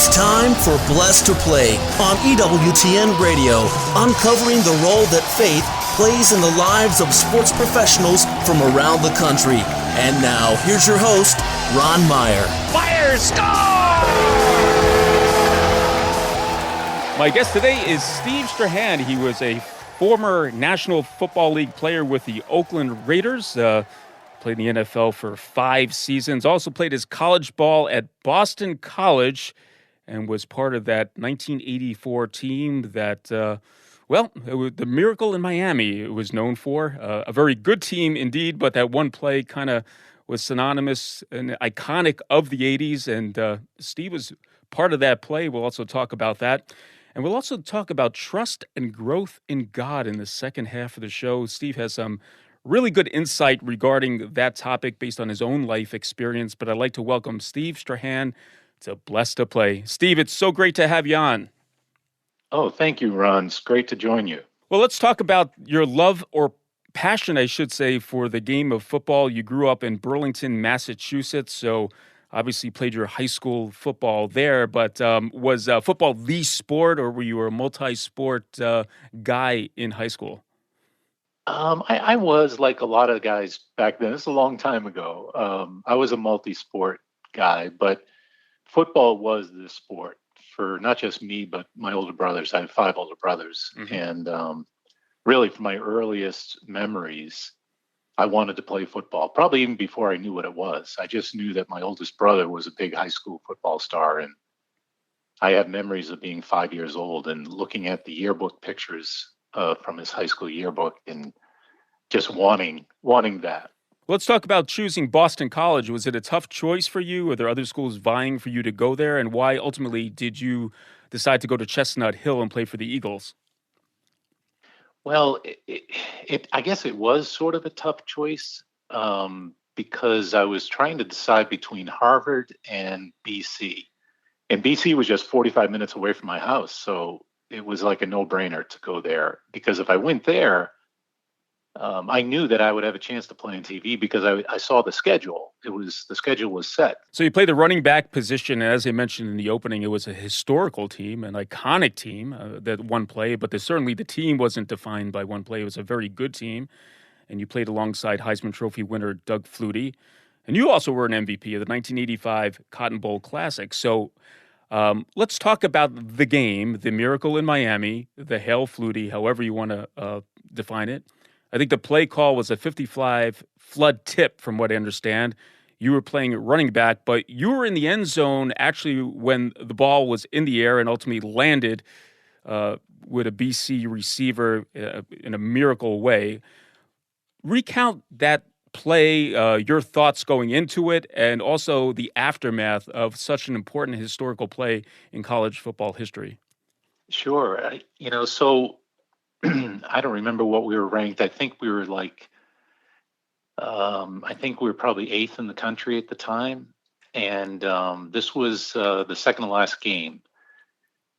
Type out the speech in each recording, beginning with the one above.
It's time for Blessed to Play on EWTN Radio, uncovering the role that faith plays in the lives of sports professionals from around the country. And now, here's your host, Ron Meyer. Meyer, score! My guest today is Steve Strachan. He was a former National Football League player with the Oakland Raiders. Played in the NFL for 5 seasons. Also played his college ball at Boston College and was part of that 1984 team that, it was the Miracle in Miami it was known for. A very good team indeed, but that one play kind of was synonymous and iconic of the 80s. And Steve was part of that play. We'll also talk about that. And we'll also talk about trust and growth in God in the second half of the show. Steve has some really good insight regarding that topic based on his own life experience. But I'd like to welcome Steve Strachan to Blessed to Play. Steve, it's so great to have you on. Oh, thank you, Ron. It's great to join you. Well, let's talk about your love or passion, I should say, for the game of football. You grew up in Burlington, Massachusetts, so obviously played your high school football there. But was football the sport, or were you a multi-sport guy in high school? I was like a lot of guys back then. This is a long time ago. I was a multi-sport guy, but football was the sport for not just me, but my older brothers. I have 5 older brothers. Mm-hmm. And really from my earliest memories, I wanted to play football, probably even before I knew what it was. I just knew that my oldest brother was a big high school football star. And I have memories of being 5 years old and looking at the yearbook pictures from his high school yearbook and just wanting that. Let's talk about choosing Boston College. Was it a tough choice for you? Were there other schools vying for you to go there? And why ultimately did you decide to go to Chestnut Hill and play for the Eagles? Well, I guess it was sort of a tough choice because I was trying to decide between Harvard and BC. And BC was just 45 minutes away from my house. So it was like a no-brainer to go there, because if I went there, I knew that I would have a chance to play on TV because I saw the schedule. The schedule was set. So you played the running back position, and as I mentioned in the opening, it was a historical team, an iconic team that one play, but certainly the team wasn't defined by one play. It was a very good team, and you played alongside Heisman Trophy winner Doug Flutie, and you also were an MVP of the 1985 Cotton Bowl Classic. So let's talk about the game, the Miracle in Miami, the Hail Flutie, however you want to define it. I think the play call was a 55 flood tip, from what I understand. You were playing running back, but you were in the end zone actually when the ball was in the air and ultimately landed with a BC receiver in a miracle way. Recount that play, your thoughts going into it, and also the aftermath of such an important historical play in college football history. Sure. So I don't remember what we were ranked. I think we were probably 8th in the country at the time. And this was the second to last game.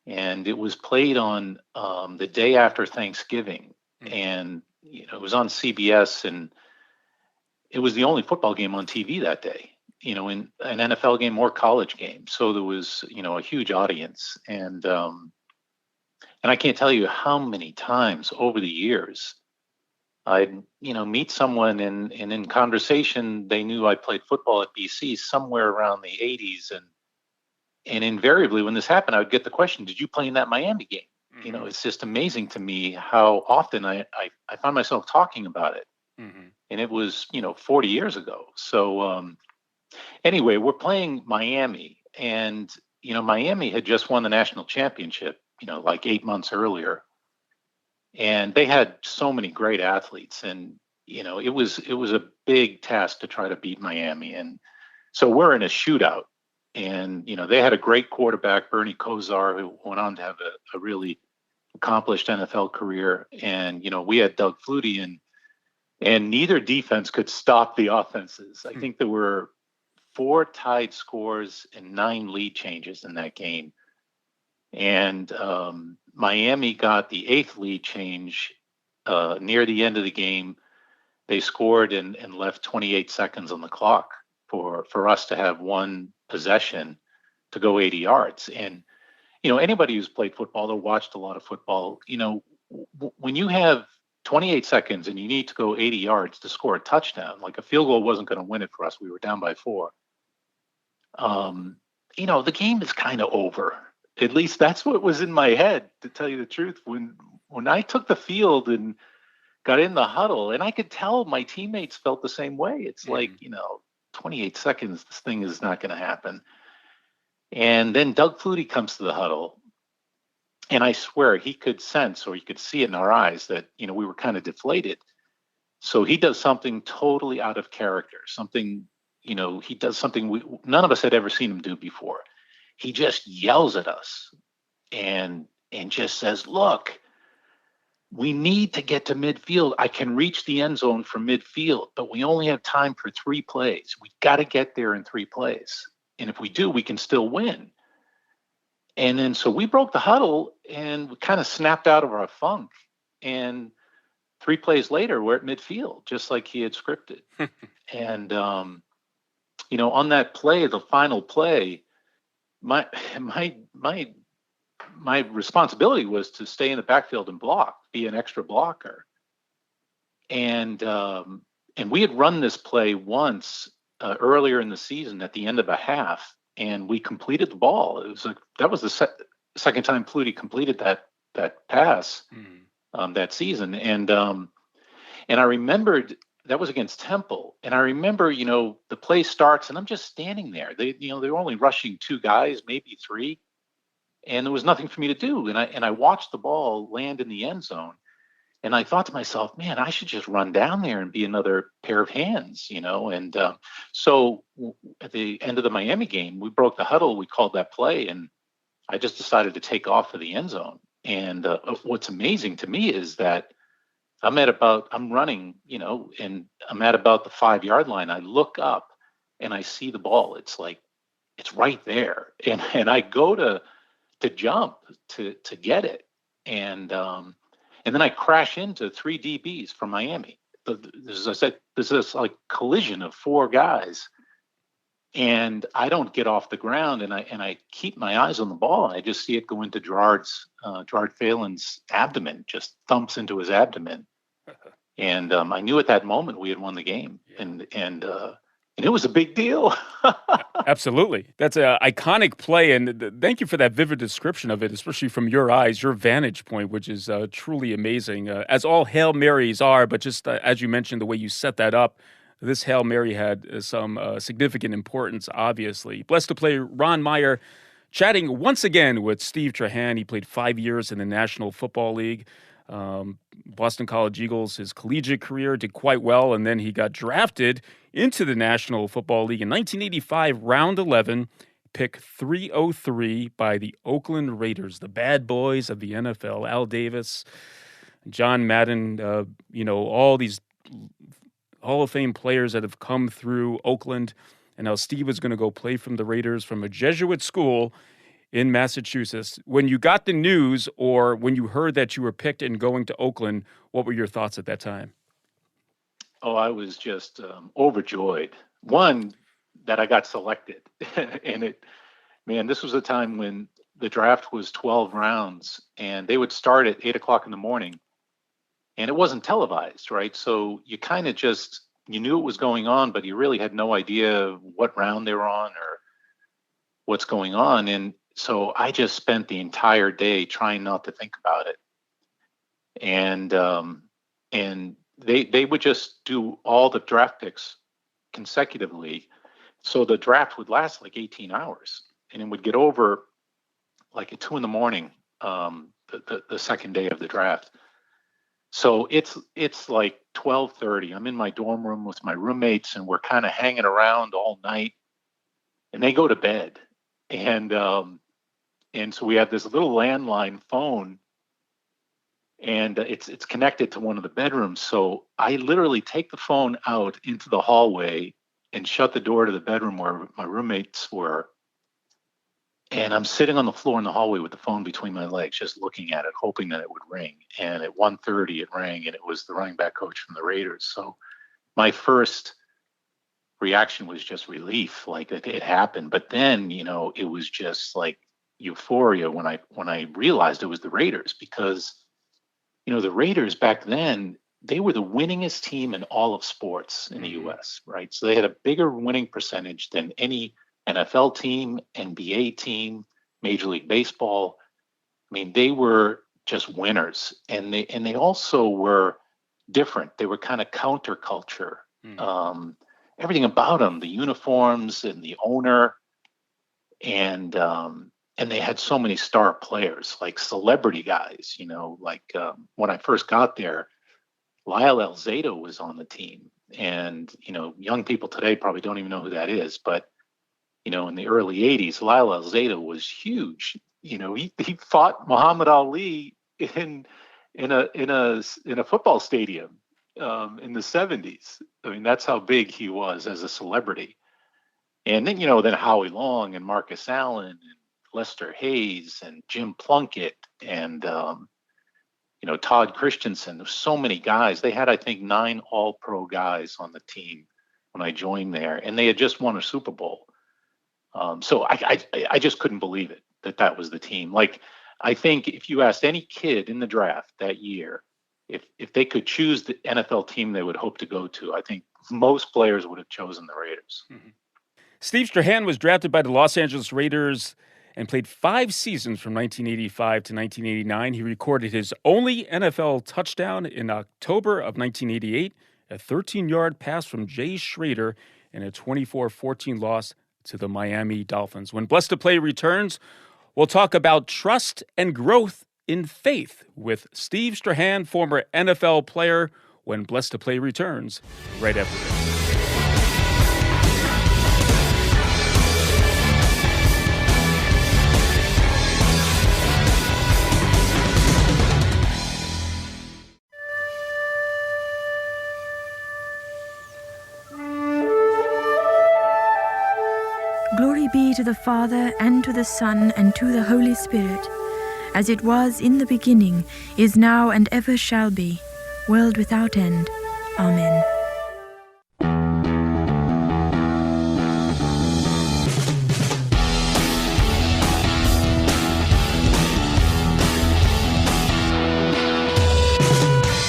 And it was played on the day after Thanksgiving. Mm-hmm. And, it was on CBS, and it was the only football game on TV that day, in an NFL game or college game. So there was, a huge audience. And I can't tell you how many times over the years I'd, meet someone and in conversation, they knew I played football at BC somewhere around the 80s. And invariably when this happened, I would get the question, did you play in that Miami game? Mm-hmm. It's just amazing to me how often I found myself talking about it. Mm-hmm. And it was, 40 years ago. So anyway, we're playing Miami, and, Miami had just won the national championship, like 8 months earlier. And they had so many great athletes, and, it was a big task to try to beat Miami. And so we're in a shootout, and, they had a great quarterback, Bernie Kosar, who went on to have a really accomplished NFL career. And, we had Doug Flutie, and neither defense could stop the offenses. I think there were 4 tied scores and 9 lead changes in that game. And Miami got the 8th lead change near the end of the game. They scored and left 28 seconds on the clock for us to have one possession to go 80 yards. And, anybody who's played football or watched a lot of football, when you have 28 seconds and you need to go 80 yards to score a touchdown, like a field goal wasn't going to win it for us. We were down by 4. The game is kind of over. At least that's what was in my head, to tell you the truth. When I took the field and got in the huddle, and I could tell my teammates felt the same way. It's like, 28 seconds, this thing is not going to happen. And then Doug Flutie comes to the huddle, and I swear he could sense, or you could see it in our eyes, that, we were kind of deflated. So he does something totally out of character, something, he does something none of us had ever seen him do before. He just yells at us and just says, look, we need to get to midfield. I can reach the end zone from midfield, but we only have time for 3 plays. We got to get there in 3 plays. And if we do, we can still win. And then so we broke the huddle and we kind of snapped out of our funk. And 3 plays later, we're at midfield, just like he had scripted. And, on that play, the final play, my responsibility was to stay in the backfield and block, be an extra blocker. And we had run this play once earlier in the season at the end of a half, and we completed the ball. It was that was the second time Flutie completed that pass that season. And I remembered that was against Temple. And I remember, the play starts and I'm just standing there. They were only rushing 2 guys, maybe 3. And there was nothing for me to do. And I watched the ball land in the end zone. And I thought to myself, man, I should just run down there and be another pair of hands, And so at the end of the Miami game, we broke the huddle. We called that play. And I just decided to take off for the end zone. And what's amazing to me is that I'm running, and I'm at about the 5-yard line. I look up and I see the ball. It's like, it's right there. And I go to jump to get it. And then I crash into 3 DBs from Miami. There's this like collision of 4 guys. And I don't get off the ground, and I keep my eyes on the ball, and I just see it go into Gerard Phelan's abdomen, just thumps into his abdomen. And I knew at that moment we had won the game, and it was a big deal. Absolutely. That's an iconic play, and thank you for that vivid description of it, especially from your eyes, your vantage point, which is truly amazing, as all Hail Marys are, but just as you mentioned, the way you set that up, this Hail Mary had some significant importance, obviously. Blessed to play Ron Meyer, chatting once again with Steve Strachan. He played 5 years in the National Football League. Boston College Eagles, his collegiate career did quite well, and then he got drafted into the National Football League in 1985, round 11, pick 303 by the Oakland Raiders, the bad boys of the NFL. Al Davis, John Madden, all these Hall of Fame players that have come through Oakland, and now Steve was going to go play from the Raiders from a Jesuit school in Massachusetts. When you got the news, or when you heard that you were picked and going to Oakland, what were your thoughts at that time? Oh, I was just overjoyed. One, that I got selected. And this was a time when the draft was 12 rounds, and they would start at 8 o'clock in the morning. And it wasn't televised, right? So you kind of you knew it was going on, but you really had no idea what round they were on or what's going on. And so I just spent the entire day trying not to think about it. And they would just do all the draft picks consecutively. So the draft would last like 18 hours, and it would get over like at 2 a.m, the second day of the draft. So it's like 12:30. I'm in my dorm room with my roommates, and we're kind of hanging around all night, and they go to bed. And so we have this little landline phone, and it's connected to one of the bedrooms. So I literally take the phone out into the hallway and shut the door to the bedroom where my roommates were. And I'm sitting on the floor in the hallway with the phone between my legs, just looking at it, hoping that it would ring. And at 1:30 it rang, and it was the running back coach from the Raiders. So my first reaction was just relief, like it happened. But then, it was just like euphoria when I realized it was the Raiders, because the Raiders back then, they were the winningest team in all of sports in the U.S., right? So they had a bigger winning percentage than any NFL team, NBA team, Major League Baseball. I mean, they were just winners, and they also were different. They were kind of counterculture. Everything about them, the uniforms and the owner, and they had so many star players, like celebrity guys. When I first got there, Lyle Alzado was on the team, and young people today probably don't even know who that is, but in the early '80s, Lyle Alzado was huge. He fought Muhammad Ali in a football stadium in the '70s. I mean, that's how big he was as a celebrity. And then then Howie Long and Marcus Allen and Lester Hayes and Jim Plunkett and Todd Christensen. There's so many guys. They had, I think, 9 All-Pro guys on the team when I joined there, and they had just won a Super Bowl. So I just couldn't believe it that was the team. Like, I think if you asked any kid in the draft that year if they could choose the NFL team they would hope to go to, I think most players would have chosen the Raiders. Mm-hmm. Steve Strachan was drafted by the Los Angeles Raiders and played 5 seasons from 1985 to 1989. He recorded his only NFL touchdown in October of 1988, a 13-yard pass from Jay Schrader in a 24-14 loss to the Miami Dolphins. When Blessed to Play returns, we'll talk about trust and growth in faith with Steve Strachan, former NFL player, when Blessed to Play returns right after this. Glory be to the Father, and to the Son, and to the Holy Spirit, as it was in the beginning, is now, and ever shall be, world without end. Amen.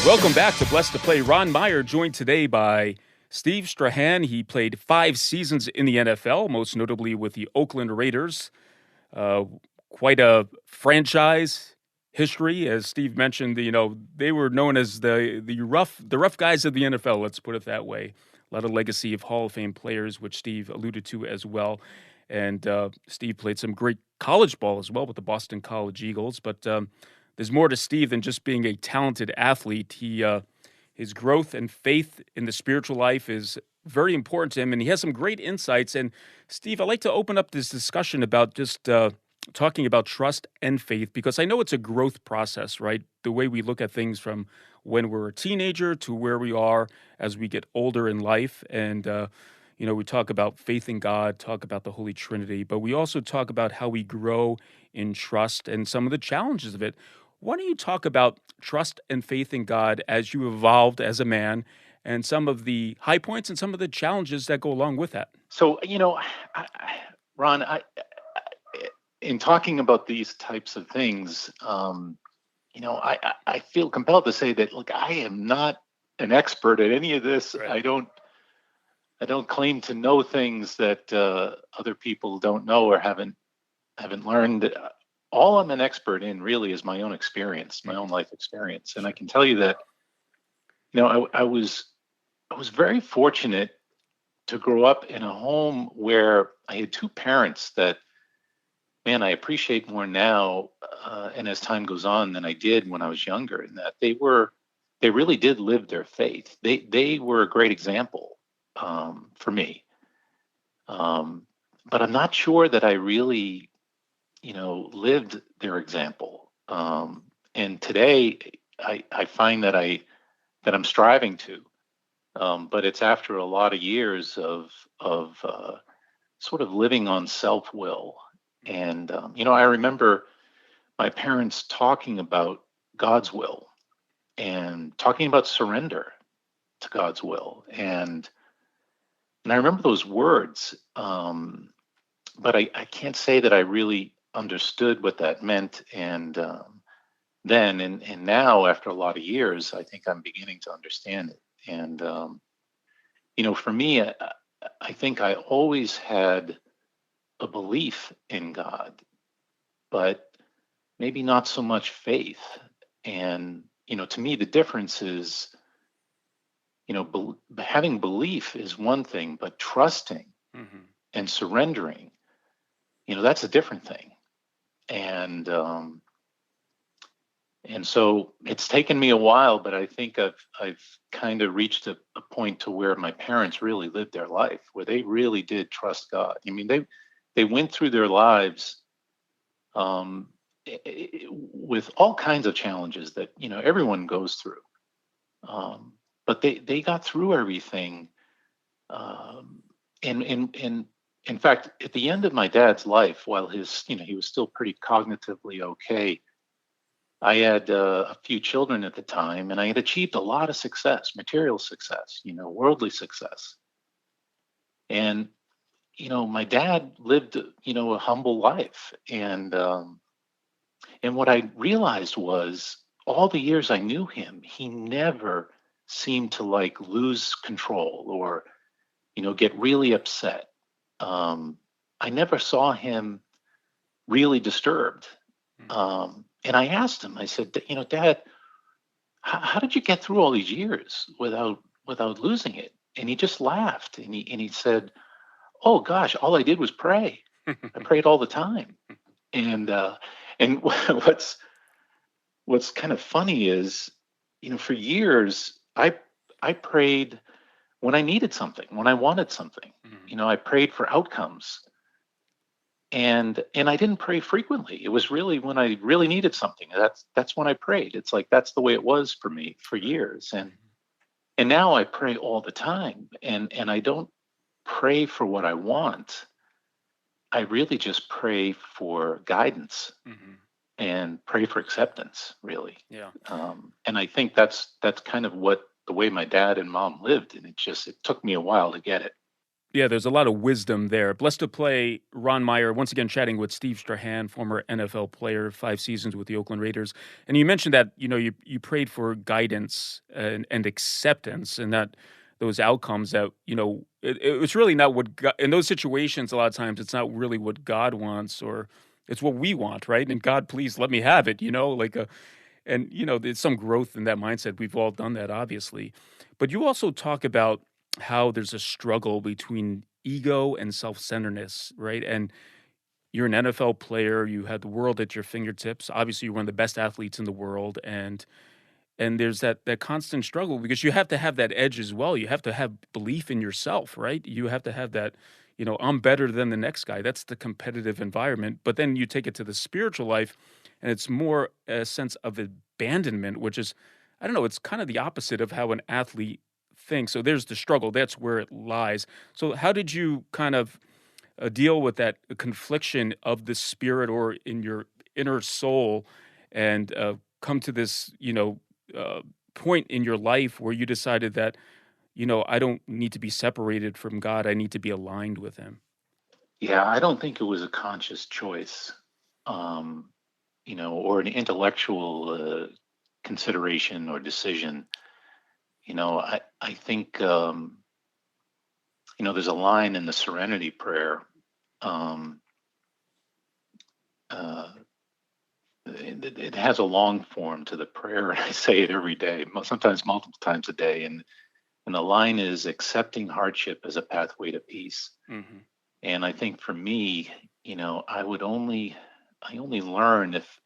Welcome back to Blessed to Play. Ron Meyer joined today by Steve Strachan. He played 5 seasons in the NFL, most notably with the Oakland Raiders. Quite a franchise history, as Steve mentioned. They were known as the rough guys of the NFL. Let's put it that way. A lot of legacy of Hall of Fame players, which Steve alluded to as well. And Steve played some great college ball as well with the Boston College Eagles. But there's more to Steve than just being a talented athlete. His growth and faith in the spiritual life is very important to him, and he has some great insights. And Steve, I'd like to open up this discussion about just talking about trust and faith, because I know it's a growth process, right? The way we look at things from when we're a teenager to where we are as we get older in life. And, we talk about faith in God, talk about the Holy Trinity, but we also talk about how we grow in trust and some of the challenges of it. Why don't you talk about trust and faith in God as you evolved as a man, and some of the high points and some of the challenges that go along with that? So, Ron, in talking about these types of things, I feel compelled to say that, look, I am not an expert at any of this. Right. I don't claim to know things that other people don't know or haven't learned. All I'm an expert in really is my own experience, my own life experience. And I can tell you that, I was very fortunate to grow up in a home where I had 2 parents that, man, I appreciate more now, and as time goes on, than I did when I was younger, in that they really did live their faith. They were a great example for me. But I'm not sure that I really lived their example. And today I find that I'm striving to, but it's after a lot of years of sort of living on self-will. And, I remember my parents talking about God's will and talking about surrender to God's will. And And I remember those words, but I can't say that I really understood what that meant. And then and now, after a lot of years, I think I'm beginning to understand it. And for me, I think I always had a belief in God, but maybe not so much faith. And to me, the difference is, having belief is one thing, but trusting and surrendering, that's a different thing. And so it's taken me a while, but I think I've kind of reached a point to where my parents really lived their life, where they really did trust God. I mean, they went through their lives with all kinds of challenges that everyone goes through, but they got through everything. And in fact, at the end of my dad's life, while he was still pretty cognitively okay, I had a few children at the time, and I had achieved a lot of success, material success, worldly success. And my dad lived, a humble life, and what I realized was, all the years I knew him, he never seemed to lose control or get really upset. I never saw him really disturbed. And I asked him, I said, Dad, how did you get through all these years without losing it? And he just laughed, and he said, oh gosh, all I did was pray. I prayed all the time. And what's kind of funny is, for years I prayed when I needed something, when I wanted something. I prayed for outcomes. And I didn't pray frequently. It was really when I really needed something. That's when I prayed. It's like that's the way it was for me for years. And now I pray all the time. And I don't pray for what I want. I really just pray for guidance and pray for acceptance, really. Yeah. And I think that's kind of the way my dad and mom lived. And it took me a while to get it. Yeah, there's a lot of wisdom there. Blessed to play, Ron Meyer, once again chatting with Steve Strachan, former NFL player, 5 seasons with the Oakland Raiders. And you mentioned that, you prayed for guidance and acceptance, and that those outcomes that, it's really not what God, in those situations, a lot of times it's not really what God wants, or it's what we want, right? And God, please let me have it, there's some growth in that mindset. We've all done that, obviously. But you also talk about how there's a struggle between ego and self-centeredness, right? And you're an NFL player, you have the world at your fingertips. Obviously, you're one of the best athletes in the world, and there's that constant struggle, because you have to have that edge as well. You have to have belief in yourself, right? You have to have that, I'm better than the next guy. That's the competitive environment. But then you take it to the spiritual life, and it's more a sense of abandonment, which is, I don't know, it's kind of the opposite of how an athlete thinks. So there's the struggle. That's where it lies. So how did you kind of deal with that confliction of the spirit or in your inner soul, and come to this, point in your life where you decided that, I don't need to be separated from God. I need to be aligned with him? Yeah, I don't think it was a conscious choice, or an intellectual consideration or decision. I think, there's a line in the Serenity Prayer. It has a long form to the prayer, and I say it every day, sometimes multiple times a day. And the line is, accepting hardship as a pathway to peace. And I think for me, I only learn if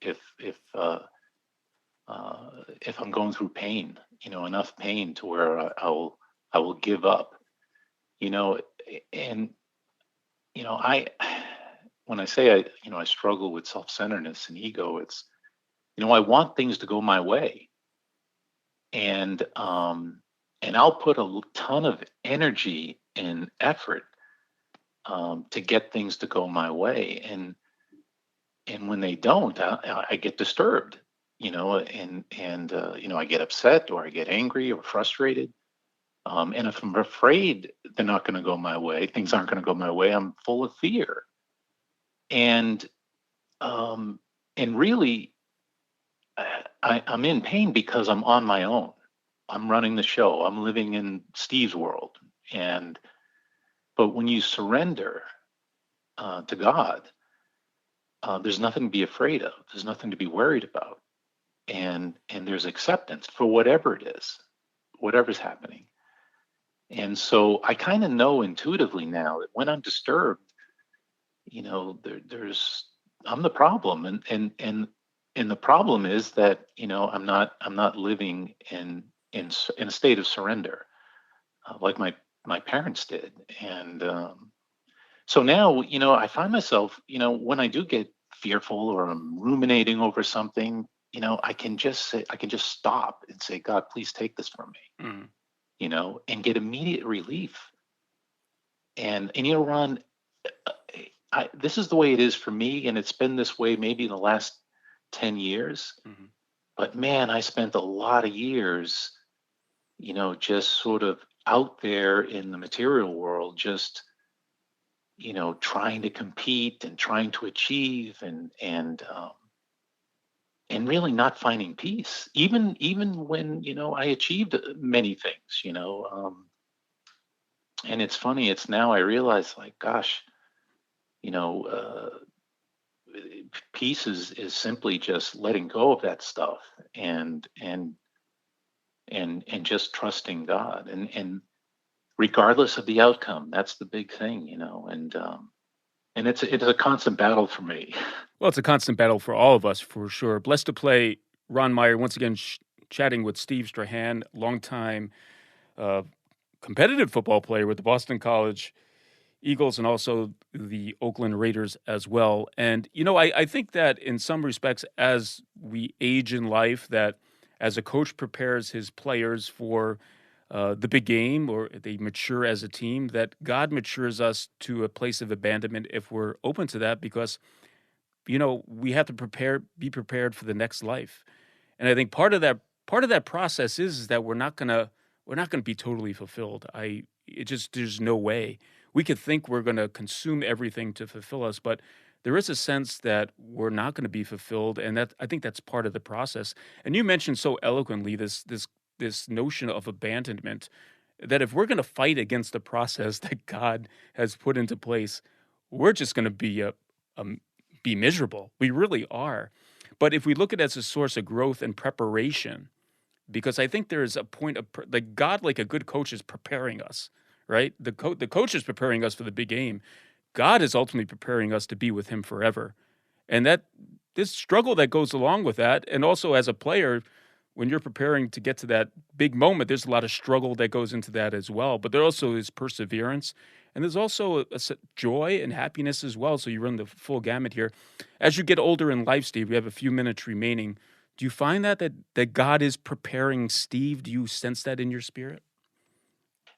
I'm going through pain, enough pain to where I will give up, and when I say I struggle with self-centeredness and ego, it's, I want things to go my way, and I'll put a ton of energy and effort to get things to go my way, and when they don't, I get disturbed. I get upset, or I get angry or frustrated. And if I'm afraid they're not going to go my way, things aren't going to go my way, I'm full of fear. And really, I'm in pain because I'm on my own. I'm running the show. I'm living in Steve's world. But when you surrender to God, there's nothing to be afraid of. There's nothing to be worried about. And there's acceptance for whatever it is, whatever's happening. And so I kind of know intuitively now that when I'm disturbed, I'm the problem, and the problem is that I'm not living in a state of surrender like my parents did. And so now I find myself when I do get fearful or I'm ruminating over something, I can just stop and say, God, please take this from me. And get immediate relief. And Ron, this is the way it is for me, and it's been this way maybe in the last 10 years. Mm-hmm. But man, I spent a lot of years, just sort of out there in the material world, just, trying to compete and trying to achieve and really not finding peace, even when, I achieved many things, and it's funny, it's now I realize, like, gosh, peace is simply just letting go of that stuff and just trusting God, and regardless of the outcome, that's the big thing, and it's a constant battle for me. Well, it's a constant battle for all of us, for sure. Blessed to play, Ron Meyer, once again chatting with Steve Strachan, longtime competitive football player with the Boston College Eagles and also the Oakland Raiders as well. And, I think that in some respects, as we age in life, that as a coach prepares his players for the big game, or they mature as a team, that God matures us to a place of abandonment if we're open to that, because, we have to be prepared for the next life. And I think part of that process is that we're not gonna be totally fulfilled. There's no way. We could think we're going to consume everything to fulfill us, but there is a sense that we're not going to be fulfilled, and I think that's part of the process. And you mentioned so eloquently this notion of abandonment, that if we're going to fight against the process that God has put into place, we're just going to be miserable. We really are. But if we look at it as a source of growth and preparation, because I think there is a point of like God, like a good coach, is preparing us. Right? The coach is preparing us for the big game. God is ultimately preparing us to be with him forever. And that this struggle that goes along with that, and also as a player, when you're preparing to get to that big moment, there's a lot of struggle that goes into that as well. But there also is perseverance, and there's also a joy and happiness as well. So you run the full gamut here. As you get older in life, Steve, we have a few minutes remaining. Do you find that God is preparing Steve? Do you sense that in your spirit?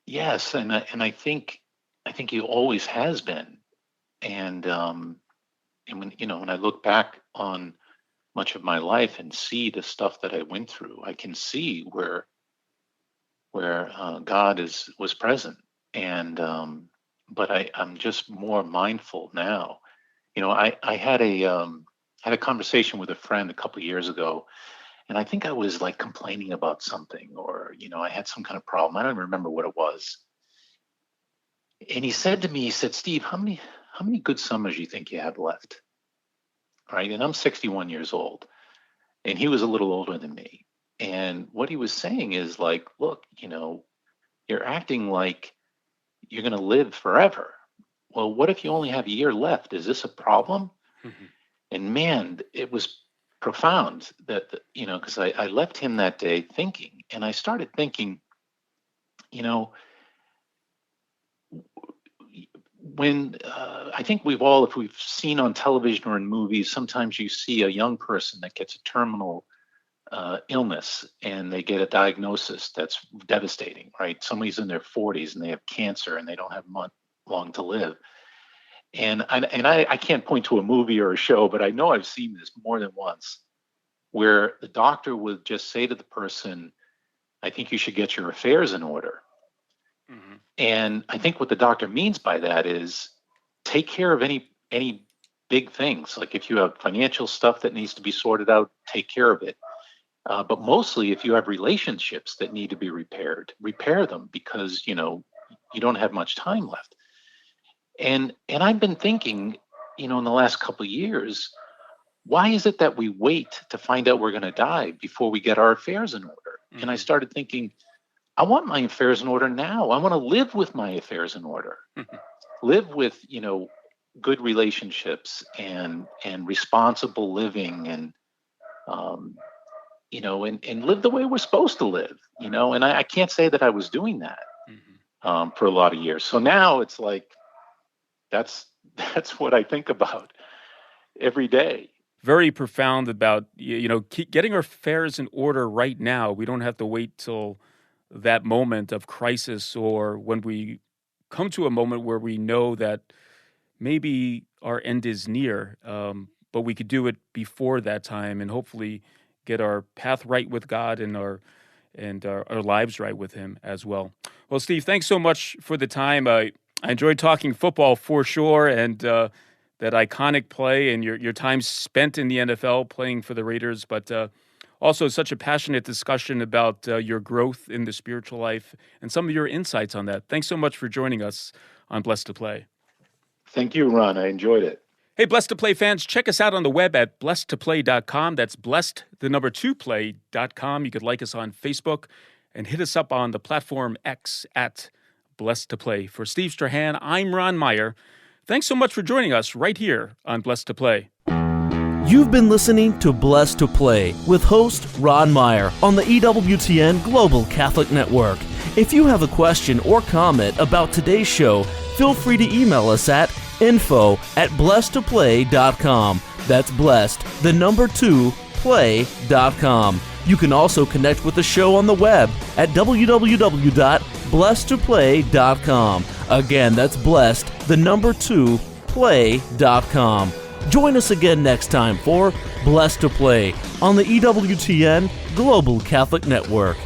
Yes, and I think he always has been, and when I look back on much of my life and see the stuff that I went through, I can see where God was present, and but I'm just more mindful now. I had a conversation with a friend a couple of years ago. And I think I was like complaining about something, or, I had some kind of problem. I don't remember what it was. And he said to me, Steve, how many good summers do you think you have left? Right. And I'm 61 years old, and he was a little older than me. And what he was saying is like, look, you're acting like you're going to live forever. Well, what if you only have a year left? Is this a problem? Mm-hmm. And man, it was profound that, because I left him that day thinking, and I started thinking, when I think if we've seen on television or in movies, sometimes you see a young person that gets a terminal illness, and they get a diagnosis that's devastating, right? Somebody's in their 40s and they have cancer and they don't have long to live. And I can't point to a movie or a show, but I know I've seen this more than once, where the doctor would just say to the person, I think you should get your affairs in order. And I think what the doctor means by that is take care of any big things. Like if you have financial stuff that needs to be sorted out, take care of it. But mostly if you have relationships that need to be repaired, repair them, because, you don't have much time left. And I've been thinking, in the last couple of years, why is it that we wait to find out we're going to die before we get our affairs in order? Mm-hmm. And I started thinking, I want my affairs in order now. I want to live with my affairs in order, live with, good relationships and responsible living and, and live the way we're supposed to live, and I can't say that I was doing that for a lot of years. So now it's like, that's what I think about every day. Very profound about, keep getting our affairs in order right now. We don't have to wait till that moment of crisis or when we come to a moment where we know that maybe our end is near, but we could do it before that time and hopefully get our path right with God and our lives right with Him as well. Well, Steve, thanks so much for the time. I enjoyed talking football for sure, and that iconic play and your time spent in the NFL playing for the Raiders, but also such a passionate discussion about your growth in the spiritual life and some of your insights on that. Thanks so much for joining us on Blessed to Play. Thank you, Ron. I enjoyed it. Hey, Blessed to Play fans, check us out on the web at blessedtoplay.com. That's blessed2play.com. You could like us on Facebook and hit us up on the platform X at Blessed to Play. For Steve Strachan, I'm Ron Meyer. Thanks so much for joining us right here on Blessed to Play. You've been listening to Blessed to Play with host Ron Meyer on the EWTN Global Catholic Network. If you have a question or comment about today's show, feel free to email us at info@blessedtoplay.com. That's blessed, 2, play.com. You can also connect with the show on the web at www.blessedtoplay.com. Again, that's blessed, 2, play.com. Join us again next time for Blessed to Play on the EWTN Global Catholic Network.